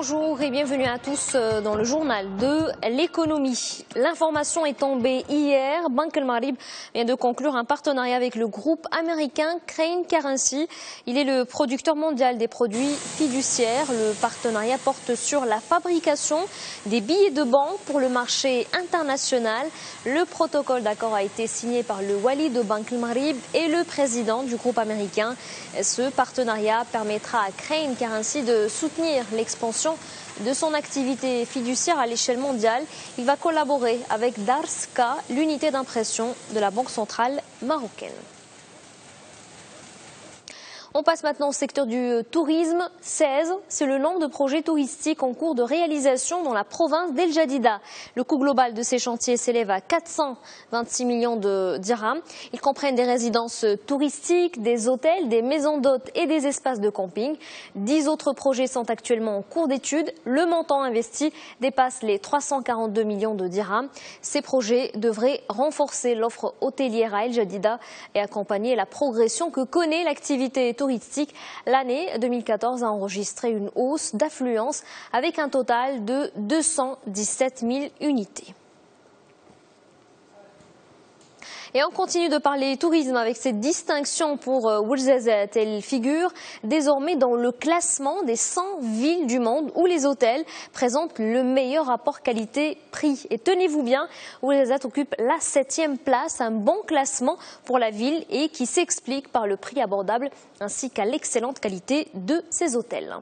Bonjour et bienvenue à tous dans le journal de l'économie. L'information est tombée hier. Banque El Marib vient de conclure un partenariat avec le groupe américain Crane Currency. Il est le producteur mondial des produits fiduciaires. Le partenariat porte sur la fabrication des billets de banque pour le marché international. Le protocole d'accord a été signé par le wali de Banque El Marib et le président du groupe américain. Ce partenariat permettra à Crane Currency de soutenir l'expansion de son activité fiduciaire à l'échelle mondiale. Il va collaborer avec Darska, l'unité d'impression de la Banque centrale marocaine. On passe maintenant au secteur du tourisme. 16, c'est le nombre de projets touristiques en cours de réalisation dans la province d'El Jadida. Le coût global de ces chantiers s'élève à 426 millions de dirhams. Ils comprennent des résidences touristiques, des hôtels, des maisons d'hôtes et des espaces de camping. 10 autres projets sont actuellement en cours d'étude. Le montant investi dépasse les 342 millions de dirhams. Ces projets devraient renforcer l'offre hôtelière à El Jadida et accompagner la progression que connaît l'activité touristique. L'année 2014 a enregistré une hausse d'affluence avec un total de 217 000 unités. Et on continue de parler tourisme avec cette distinction pour Ouarzazate. Elle figure désormais dans le classement des 100 villes du monde où les hôtels présentent le meilleur rapport qualité-prix. Et tenez-vous bien, Ouarzazate occupe la 7e place, un bon classement pour la ville et qui s'explique par le prix abordable ainsi qu'à l'excellente qualité de ses hôtels.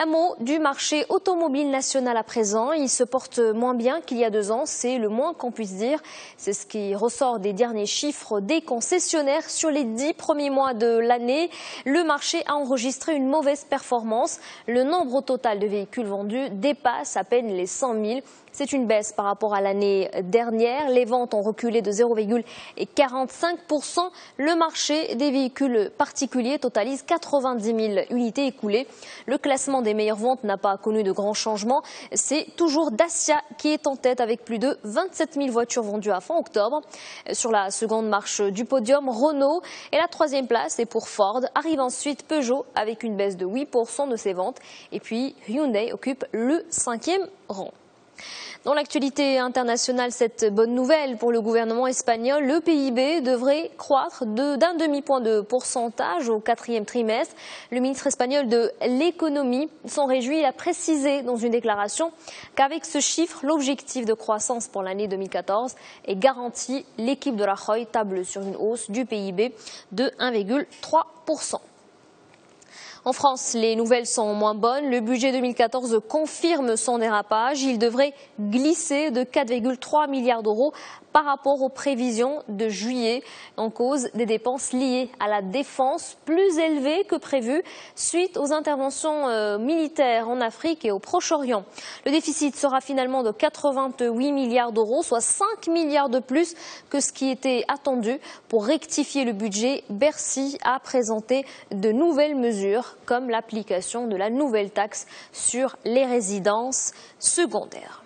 Un mot du marché automobile national à présent. Il se porte moins bien qu'il y a 2 ans, c'est le moins qu'on puisse dire. C'est ce qui ressort des derniers chiffres des concessionnaires. Sur les 10 premiers mois de l'année, le marché a enregistré une mauvaise performance. Le nombre total de véhicules vendus dépasse à peine les 100 000. C'est une baisse par rapport à l'année dernière. Les ventes ont reculé de 0,45%. Le marché des véhicules particuliers totalise 90 000 unités écoulées. Le classement des meilleures ventes n'a pas connu de grands changements. C'est toujours Dacia qui est en tête avec plus de 27 000 voitures vendues à fin octobre. Sur la seconde marche du podium, Renault est la 3e place et pour Ford arrive ensuite Peugeot avec une baisse de 8% de ses ventes. Et puis Hyundai occupe le 5e rang. Dans l'actualité internationale, cette bonne nouvelle pour le gouvernement espagnol, le PIB devrait croître d'un demi-point de pourcentage au 4e trimestre. Le ministre espagnol de l'économie s'en réjouit. Il a précisé dans une déclaration qu'avec ce chiffre, l'objectif de croissance pour l'année 2014 est garanti. L'équipe de Rajoy table sur une hausse du PIB de 1,3%. En France, les nouvelles sont moins bonnes. Le budget 2014 confirme son dérapage. Il devrait glisser de 4,3 milliards d'euros par rapport aux prévisions de juillet, en cause des dépenses liées à la défense plus élevées que prévu suite aux interventions militaires en Afrique et au Proche-Orient. Le déficit sera finalement de 88 milliards d'euros, soit 5 milliards de plus que ce qui était attendu. Pour rectifier le budget, Bercy a présenté de nouvelles mesures comme l'application de la nouvelle taxe sur les résidences secondaires.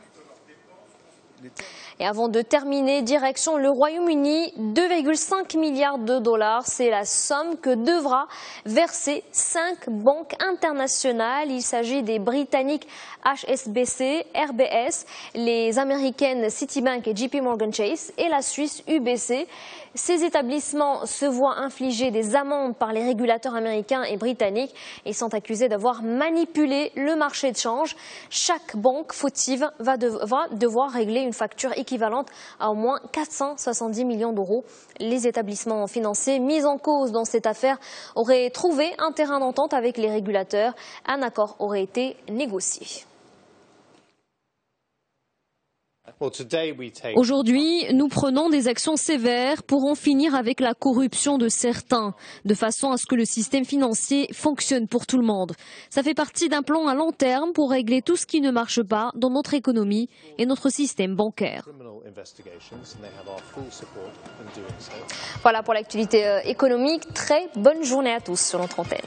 Et avant de terminer, direction le Royaume-Uni, 2,5 milliards de dollars, c'est la somme que devra verser 5 banques internationales. Il s'agit des Britanniques HSBC, RBS, les Américaines Citibank et JP Morgan Chase et la Suisse UBC. Ces établissements se voient infliger des amendes par les régulateurs américains et britanniques et sont accusés d'avoir manipulé le marché de change. Chaque banque fautive va devoir régler une facture équivalente à au moins 470 millions d'euros. Les établissements financiers mis en cause dans cette affaire auraient trouvé un terrain d'entente avec les régulateurs. Un accord aurait été négocié. Aujourd'hui, nous prenons des actions sévères pour en finir avec la corruption de certains, de façon à ce que le système financier fonctionne pour tout le monde. Ça fait partie d'un plan à long terme pour régler tout ce qui ne marche pas dans notre économie et notre système bancaire. Voilà pour l'actualité économique. Très bonne journée à tous sur notre antenne.